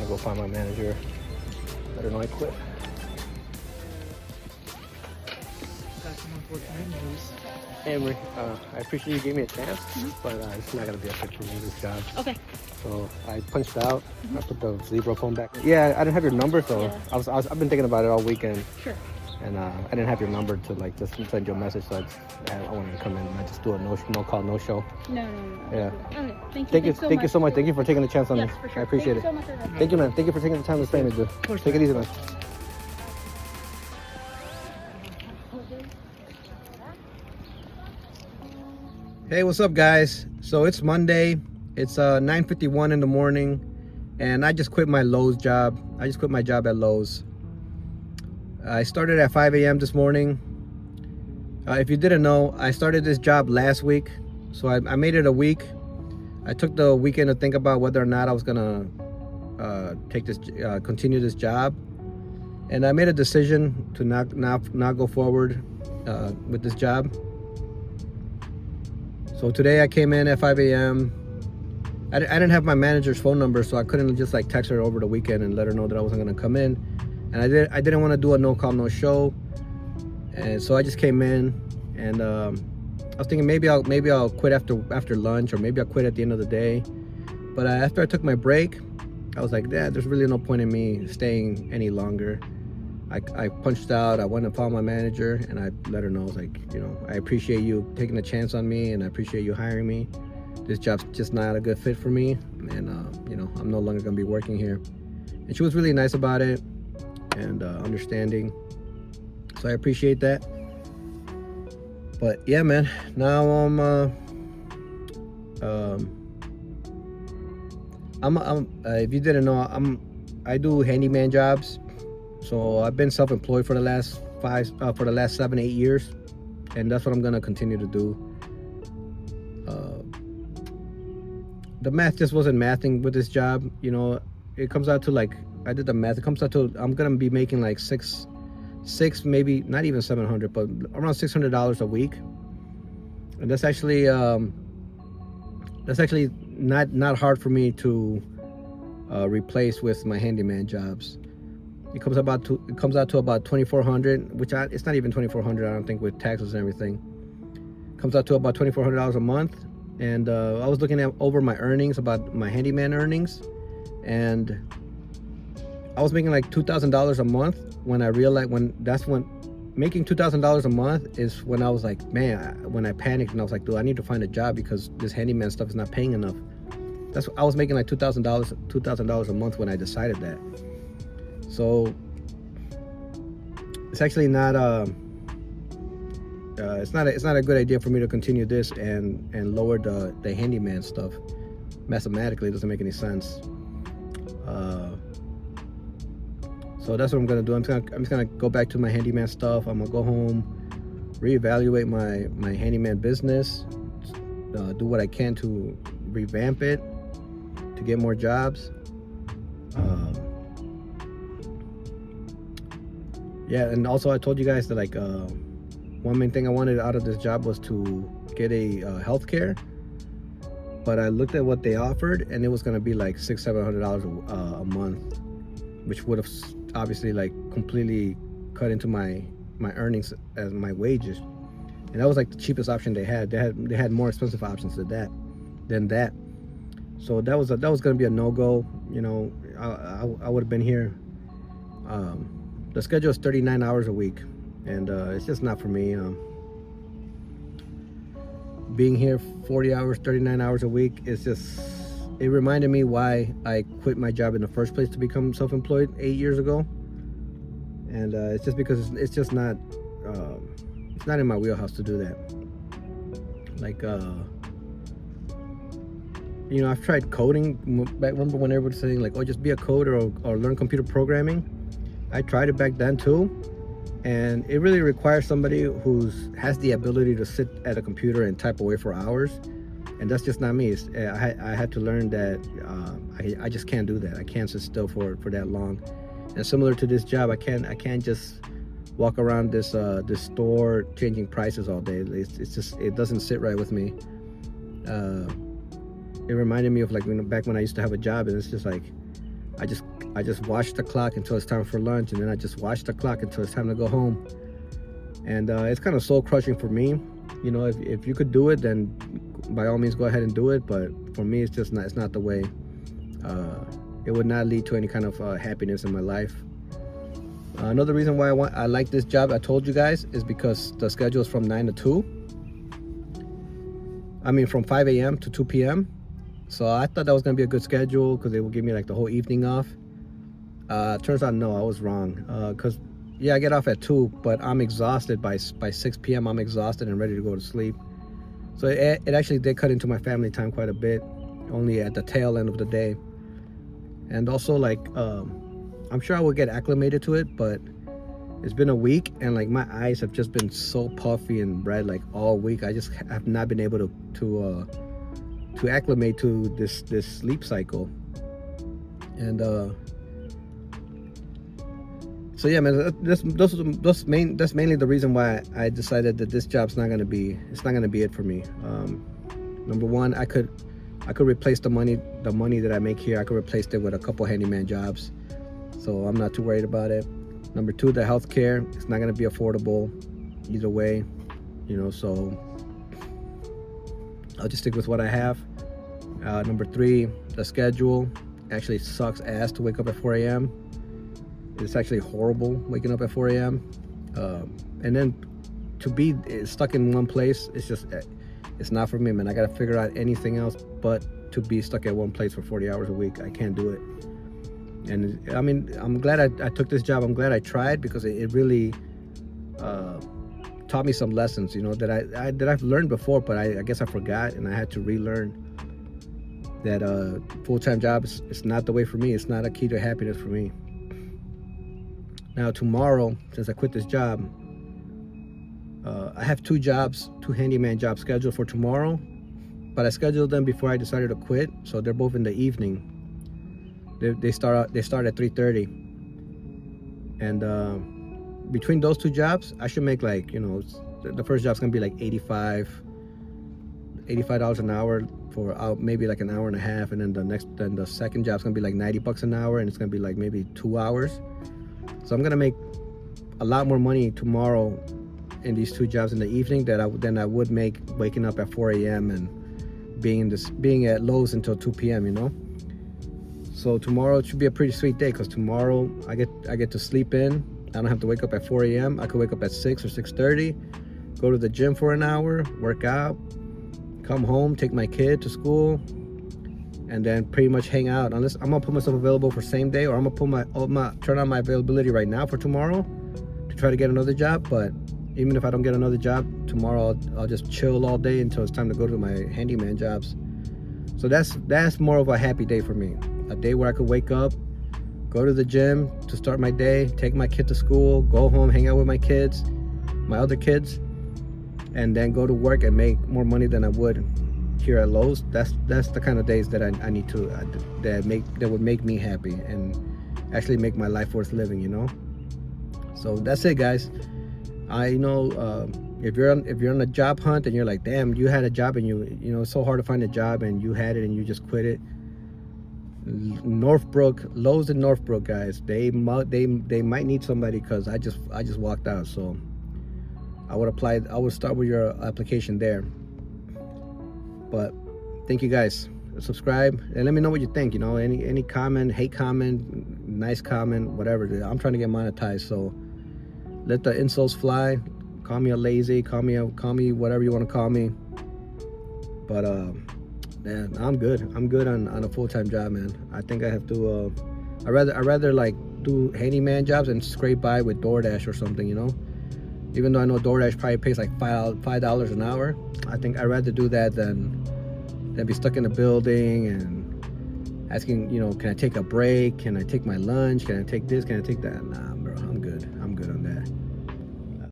gonna go find my manager. Let her know I quit. Got some unfortunate news. Hey, Emery, I appreciate you giving me a chance, but it's not gonna be a fit for me, this job. Okay. So I punched out. I put the Zebra phone back. Yeah, I didn't have your number, so Yeah. I've been thinking about it all weekend, Sure. and I didn't have your number to like just send you a message. So I wanted to come in and I just do a no call, no show. No. Yeah. Okay. Thank you. Thank you Thanks so much. Thank you for taking the chance on Yes, me. for sure. I appreciate Thank you it. so much for that. Thank you, man. Thank you for taking the time to explain it, dude. course, Take it easy, man. Hey, what's up, guys? So it's Monday. It's 9:51 in the morning, and I just quit my Lowe's job. I just quit my job at Lowe's. I started at 5 a.m. this morning. If you didn't know, I started this job last week, so I made it a week. I took the weekend to think about whether or not I was gonna continue this job, and I made a decision to not go forward with this job. So today I came in at 5 a.m. I didn't have my manager's phone number, so I couldn't just like text her over the weekend and let her know that I wasn't gonna come in. And I didn't want to do a no call, no show. And so I just came in, and I was thinking maybe I'll quit after lunch, or maybe I'll quit at the end of the day. But after I took my break, I was like, yeah, there's really no point in me staying any longer. I punched out. I went and found my manager, and I let her know, I was like, I appreciate you taking a chance on me, and I appreciate you hiring me. This job's just not a good fit for me, and I'm no longer gonna be working here. And she was really nice about it and understanding, so I appreciate that. But yeah, man, now I'm if you didn't know, I do handyman jobs. So I've been self-employed for the last 7-8 years, and that's what I'm gonna continue to do. The math just wasn't mathing with this job. It comes out to, like, I did the math. It comes out to, I'm gonna be making like six, maybe not even 700, but around $600 a week, and that's actually not hard for me to replace with my handyman jobs. It comes out to about $2,400, which it's not even $2,400, I don't think, with taxes and everything. It comes out to about $2,400 a month. And I was looking over my earnings, about my handyman earnings, and I was making like $2,000 a month when I realized making $2,000 a month is when I was like, man, when I panicked and I was like, dude, I need to find a job because this handyman stuff is not paying enough. I was making like $2,000 a month when I decided that. So it's actually not it's not a good idea for me to continue this and lower the handyman stuff. Mathematically, it doesn't make any sense. So that's what I'm gonna do. I'm just gonna go back to my handyman stuff. I'm gonna go home, reevaluate my handyman business, do what I can to revamp it, to get more jobs. Yeah, and also I told you guys that, like, one main thing I wanted out of this job was to get a healthcare, but I looked at what they offered, and it was gonna be like $600-700 a month, which would have obviously like completely cut into my earnings as my wages, and that was like the cheapest option they had. They had more expensive options than that. So that was gonna be a no-go. I would have been here. The schedule is 39 hours a week, and it's just not for me. Being here 40 hours, 39 hours a week, it reminded me why I quit my job in the first place to become self-employed 8 years ago. And it's just because it's just not it's not in my wheelhouse to do that. Like, I've tried coding back. Remember when everybody was saying like, oh, just be a coder or learn computer programming? I tried it back then too, and it really requires somebody who has the ability to sit at a computer and type away for hours, and that's just not me. I had to learn that I just can't do that. I can't sit still for that long. And similar to this job, I can't just walk around this store changing prices all day. It doesn't sit right with me. It reminded me of like back when I used to have a job, and it's just like I just watch the clock until it's time for lunch, and then I just watch the clock until it's time to go home. And it's kind of soul crushing for me. You know, if you could do it, then by all means go ahead and do it. But for me, it's not the way. It would not lead to any kind of happiness in my life. Another reason why I like this job, I told you guys, is because the schedule is from 9 to 2. I mean, from 5 a.m. to 2 p.m. So I thought that was gonna be a good schedule because they would give me like the whole evening off. Turns out no, I was wrong. Because yeah, I get off at 2, but I'm exhausted by 6 p.m. I'm exhausted and ready to go to sleep. So it actually did cut into my family time quite a bit, only at the tail end of the day. And also, like, I'm sure I will get acclimated to it, but it's been a week and like my eyes have just been so puffy and red like all week. I just have not been able to acclimate to this sleep cycle. And so yeah, man, that's mainly the reason why I decided that this job's not gonna be it for me. Number one, I could replace the money that I make here. I could replace it with a couple handyman jobs, so I'm not too worried about it. Number two, the healthcare, it's not gonna be affordable either way, you know, so I'll just stick with what I have. Number three, the schedule actually sucks ass to wake up at 4 a.m. It's actually horrible waking up at 4 a.m. And then to be stuck in one place, it's not for me, man. I gotta figure out anything else but to be stuck at one place for 40 hours a week. I can't do it. And I mean, I'm glad I took this job. I'm glad I tried because it really taught me some lessons, you know, that I've learned before, but I guess I forgot, and I had to relearn that full-time job is not the way for me. It's not a key to happiness for me. Now tomorrow, since I quit this job, I have two handyman jobs scheduled for tomorrow, but I scheduled them before I decided to quit, so they're both in the evening. They start at 3:30, and between those two jobs, I should make, like, you know, the first job's gonna be like $85 an hour for maybe like an hour and a half, and then the second job's gonna be like $90 an hour, and it's gonna be like maybe 2 hours. So I'm gonna make a lot more money tomorrow in these two jobs in the evening than I would make waking up at 4 a.m. and being at Lowe's until 2 p.m. You know. So tomorrow should be a pretty sweet day because tomorrow I get to sleep in. I don't have to wake up at 4 a.m. I could wake up at 6 or 6:30, go to the gym for an hour, work out, come home, take my kid to school, and then pretty much hang out. Unless I'm gonna put myself available for same day, or I'm gonna turn on my availability right now for tomorrow to try to get another job. But even if I don't get another job tomorrow, I'll just chill all day until it's time to go to my handyman jobs. So that's more of a happy day for me. A day where I could wake up, go to the gym to start my day, take my kid to school, go home, hang out with my kids, my other kids, and then go to work and make more money than I would here at Lowe's. That's the kind of days that I need to that would make me happy and actually make my life worth living, you know. So that's it, guys. I know if you're on a job hunt and you're like, damn, you had a job and you know it's so hard to find a job and you had it and you just quit it. Lowe's in Northbrook, guys, they might need somebody, because I just walked out. So I would start with your application there. But thank you guys. Subscribe and let me know what you think. You know, any comment, hate comment, nice comment, whatever. I'm trying to get monetized, so let the insults fly. Call me a lazy, call me whatever you want to call me. But man, I'm good on a full-time job, man. I think I have to I rather like do handyman jobs and scrape by with DoorDash or something, you know. Even though I know DoorDash probably pays like $5 an hour, I think I'd rather do that than be stuck in a building and asking, you know, can I take a break? Can I take my lunch? Can I take this? Can I take that? Nah,